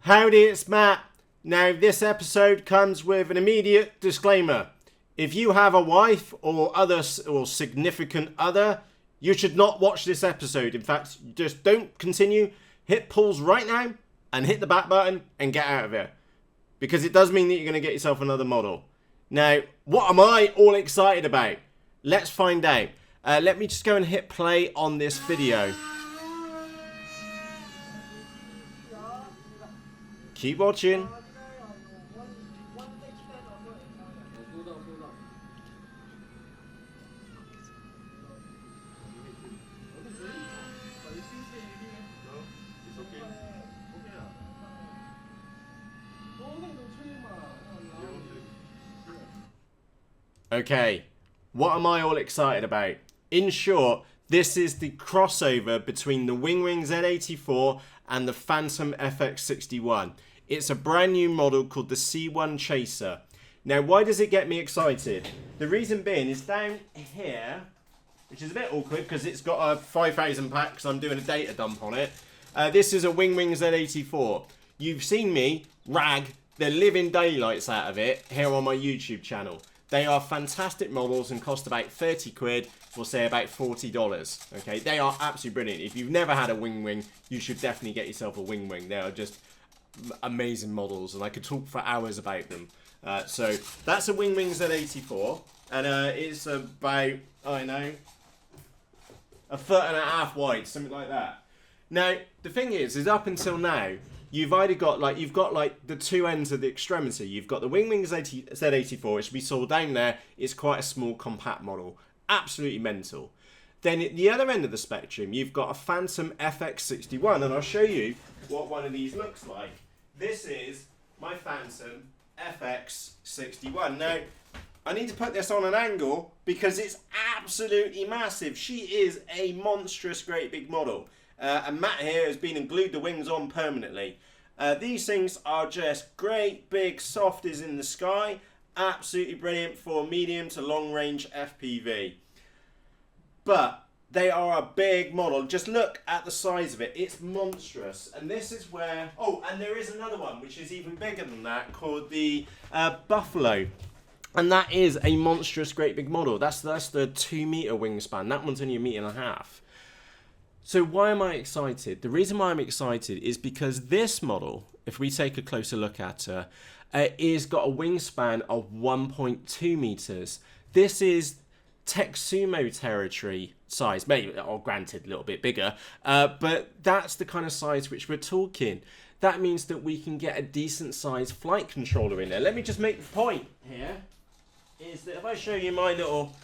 Howdy, it's Matt. Now, this episode comes with an immediate disclaimer. If you have a wife or significant other, you should not watch this episode. In fact, just don't continue. Hit pause right now and hit the back button and get out of here. Because it does mean that you're going to get yourself another model. Now, what am I all excited about? Let's find out. Let me just go and hit play on this video. Keep watching. Okay, what am I all excited about? In short, this is the crossover between the WingWing Z-84 and the Phantom FX61. It's a brand new model called the C1 Chaser. Now, why does it get me excited? The reason being is down here, which is a bit awkward because it's got a 5,000 pack because I'm doing a data dump on it. This is a WingWing Z-84. You've seen me rag the living daylights out of it here on my YouTube channel. They are fantastic models and cost about 30 quid, or say about $40. Okay, they are absolutely brilliant. If you've never had a WingWing, you should definitely get yourself a WingWing. They are just amazing models, and I could talk for hours about them. So that's a WingWing Z-84, and it's about, I don't know, 1.5 foot wide, something like that. Now, the thing is up until now, you've either got the two ends of the extremity. You've got the WingWing Z-84, which we saw down there. It's quite a small, compact model. Absolutely mental. Then at the other end of the spectrum, you've got a Phantom FX61, and I'll show you what one of these looks like. This is my Phantom FX61. Now, I need to put this on an angle because it's absolutely massive. She is a monstrous, great big model. And Matt here has been and glued the wings on permanently. These things are just great big softies in the sky. Absolutely brilliant for medium to long range FPV. But they are a big model. Just look at the size of it. It's monstrous. And this is where... Oh, and there is another one which is even bigger than that called the Buffalo. And that is a monstrous great big model. That's the 2 meter wingspan. That one's only 1.5 meters. So why am I excited? The reason why I'm excited is because this model, if we take a closer look at her, is got a wingspan of 1.2 meters. This is Texumo territory size, maybe, or granted a little bit bigger, but that's the kind of size which we're talking. That means that we can get a decent sized flight controller in there. Let me just make the point here, is that if I show you my little...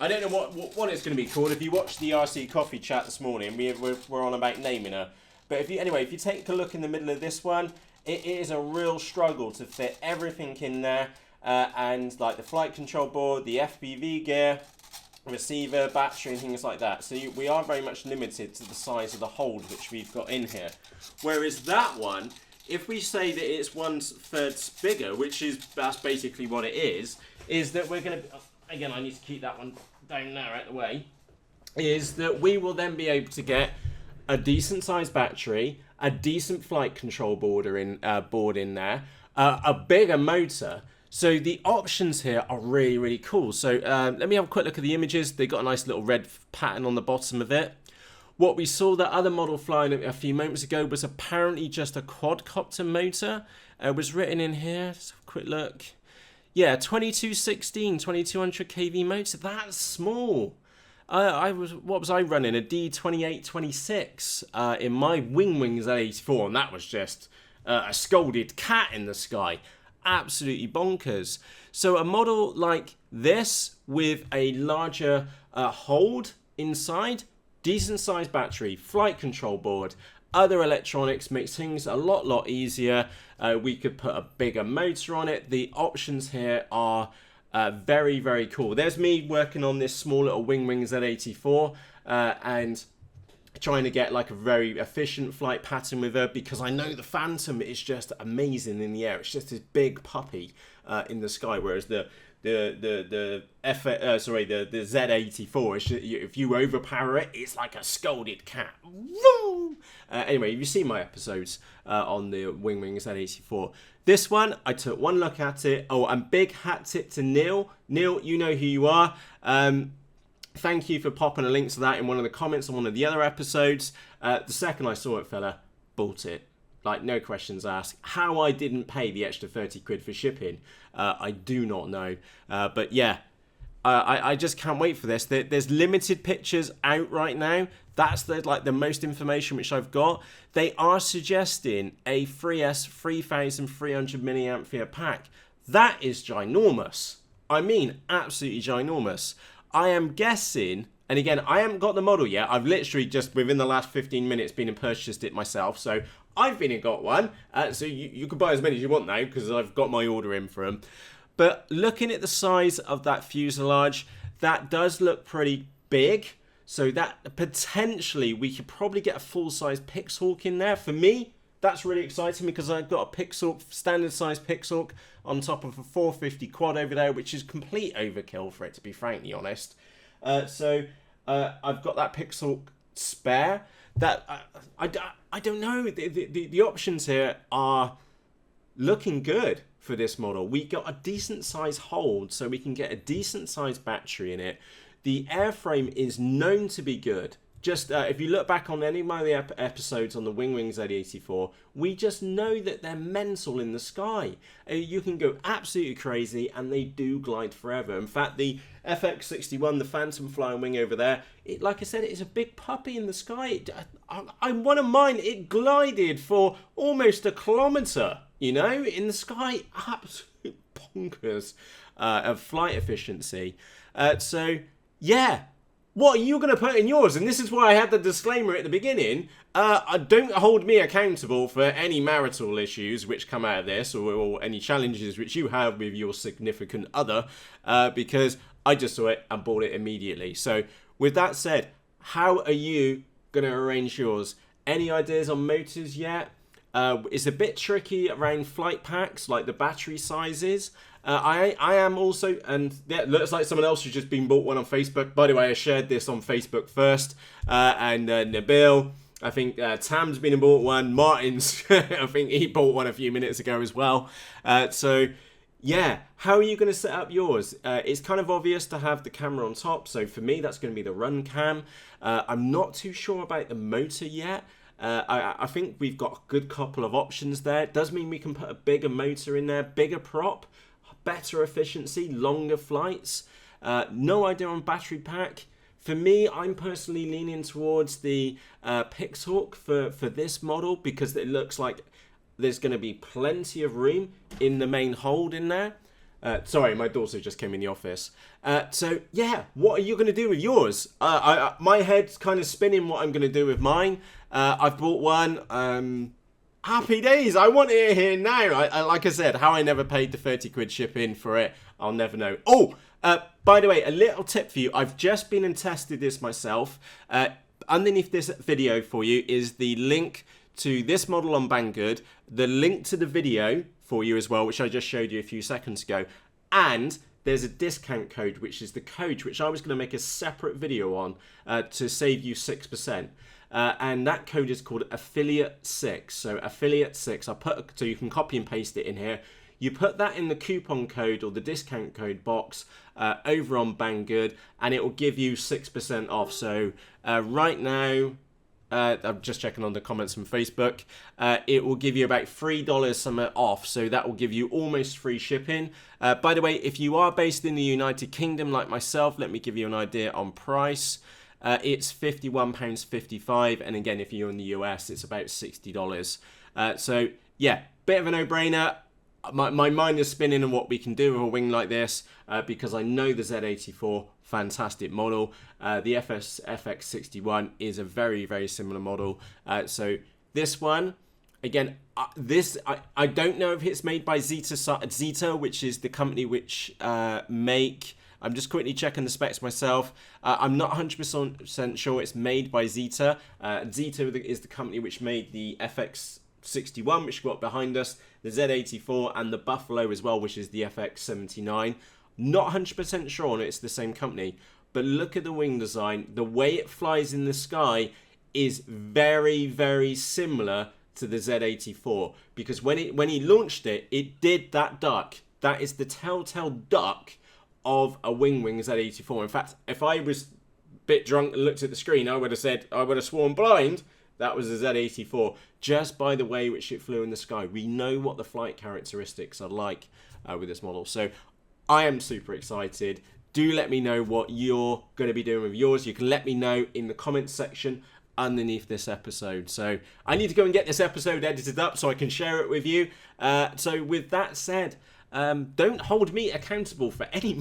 I don't know what it's going to be called. If you watched the RC Coffee chat this morning, we're on about naming her. But if you take a look in the middle of this one, it is a real struggle to fit everything in there. And like the flight control board, the FPV gear, receiver, battery and things like that. So we are very much limited to the size of the hold which we've got in here. Whereas that one, if we say that it's 1/3 bigger, that's basically what it is that we're going to... Again, I need to keep that one down there out of the way, is that we will then be able to get a decent sized battery, a decent flight control board in there, a bigger motor. So the options here are really, really cool. So let me have a quick look at the images. They got a nice little red pattern on the bottom of it. What we saw the other model flying a few moments ago was apparently just a quadcopter motor. It was written in here. Let's have a quick look. Yeah, 2216, 2200 kV motor. That's small. What was I running? A D2826 in my WingWing Z-84, and that was just a scolded cat in the sky. Absolutely bonkers. So a model like this with a larger hold inside, decent sized battery, flight control board, other electronics makes things a lot easier. We could put a bigger motor on it. The options here are very, very cool. There's me working on this small little WingWing Z-84 and trying to get like a very efficient flight pattern with her, because I know the Phantom is just amazing in the air. It's just this big puppy in the sky, whereas the the Z-84. If you overpower it, it's like a scolded cat. Anyway, you've seen my episodes on the WingWing Z-84. This one, I took one look at it. Oh, and big hat tip to Neil. Neil, you know who you are. Thank you for popping a link to that in one of the comments on one of the other episodes. The second I saw it, fella, bought it. Like, no questions asked. How I didn't pay the extra 30 quid for shipping, I do not know. But yeah, I just can't wait for this. There's limited pictures out right now. That's the most information which I've got. They are suggesting a 3S 3300 milliampere pack. That is ginormous. I mean, absolutely ginormous. I am guessing, and again, I haven't got the model yet. I've literally just within the last 15 minutes been and purchased it myself. So I've been and got one. So you can buy as many as you want now because I've got my order in for them. But looking at the size of that fuselage, that does look pretty big. So that potentially we could probably get a full-size Pixhawk in there. For me, that's really exciting because I've got a Pixhawk, standard-size Pixhawk on top of a 450 quad over there, which is complete overkill for it, to be frankly honest. So I've got that Pixhawk spare. That I don't know. The options here are looking good for this model. We got a decent size hold, so we can get a decent size battery in it. The airframe is known to be good. Just if you look back on any of my episodes on the WingWing Z-84, we just know that they're mental in the sky. You can go absolutely crazy, and they do glide forever. In fact, the FX61, the Phantom Flying Wing over there, like I said, it is a big puppy in the sky. One of mine, it glided for almost a kilometre, you know, in the sky. Absolute bonkers of flight efficiency. So, yeah. What are you going to put in yours? And this is why I had the disclaimer at the beginning. Don't hold me accountable for any marital issues which come out of this, or any challenges which you have with your significant other, because I just saw it and bought it immediately. So with that said, how are you going to arrange yours? Any ideas on motors yet? It's a bit tricky around flight packs, like the battery sizes. I am also, and yeah, looks like someone else has just been bought one on Facebook. By the way, I shared this on Facebook first, and Nabil, I think Tam's been and bought one. Martin's, I think he bought one a few minutes ago as well. So yeah, how are you going to set up yours? It's kind of obvious to have the camera on top. So for me, that's going to be the run cam. I'm not too sure about the motor yet. I think we've got a good couple of options there. It does mean we can put a bigger motor in there, bigger prop, better efficiency, longer flights. No idea on battery pack. For me, I'm personally leaning towards the Pixhawk for this model because it looks like there's going to be plenty of room in the main hold in there. Sorry, my daughter just came in the office. So, yeah, what are you going to do with yours? My head's kind of spinning what I'm going to do with mine. I've bought one. Happy days. I want it here now. Like I said, how I never paid the 30 quid shipping for it, I'll never know. Oh, by the way, a little tip for you. I've just been and tested this myself. Underneath this video for you is the link to this model on Banggood, the link to the video for you as well, which I just showed you a few seconds ago. And there's a discount code, which is the code which I was going to make a separate video on to save you 6%. And that code is called affiliate6. So affiliate6. So you can copy and paste it in here. You put that in the coupon code or the discount code box over on Banggood, and it will give you 6% off. So right now, I'm just checking on the comments from Facebook. It will give you about $3 something off, so that will give you almost free shipping. By the way, if you are based in the United Kingdom like myself, let me give you an idea on price. It's £51.55, and again, if you're in the US, it's about $60. So yeah, bit of a no-brainer. My mind is spinning on what we can do with a wing like this because I know the Z-84, fantastic model. The FX61 is a very, very similar model. So this one, again, I don't know if it's made by Zeta, which is the company which make... I'm just quickly checking the specs myself. I'm not 100% sure it's made by Zeta. Zeta is the company which made the FX61, which we've got behind us, the Z-84, and the Buffalo as well, which is the FX79. Not 100% sure on it's the same company, but look at the wing design. The way it flies in the sky is very, very similar to the Z-84, because when he launched it, it did that duck. That is the telltale duck of a WingWing Z-84. In fact, if I was a bit drunk and looked at the screen, I would have sworn blind that was a Z-84, just by the way which it flew in the sky. We know what the flight characteristics are like with this model. So I am super excited. Do let me know what you're going to be doing with yours. You can let me know in the comments section underneath this episode. So I need to go and get this episode edited up so I can share it with you. So with that said, don't hold me accountable for any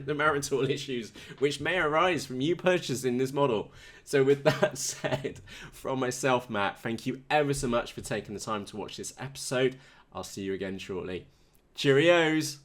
marital issues which may arise from you purchasing this model. So with that said, from myself, Matt, thank you ever so much for taking the time to watch this episode. I'll see you again shortly. Cheerios!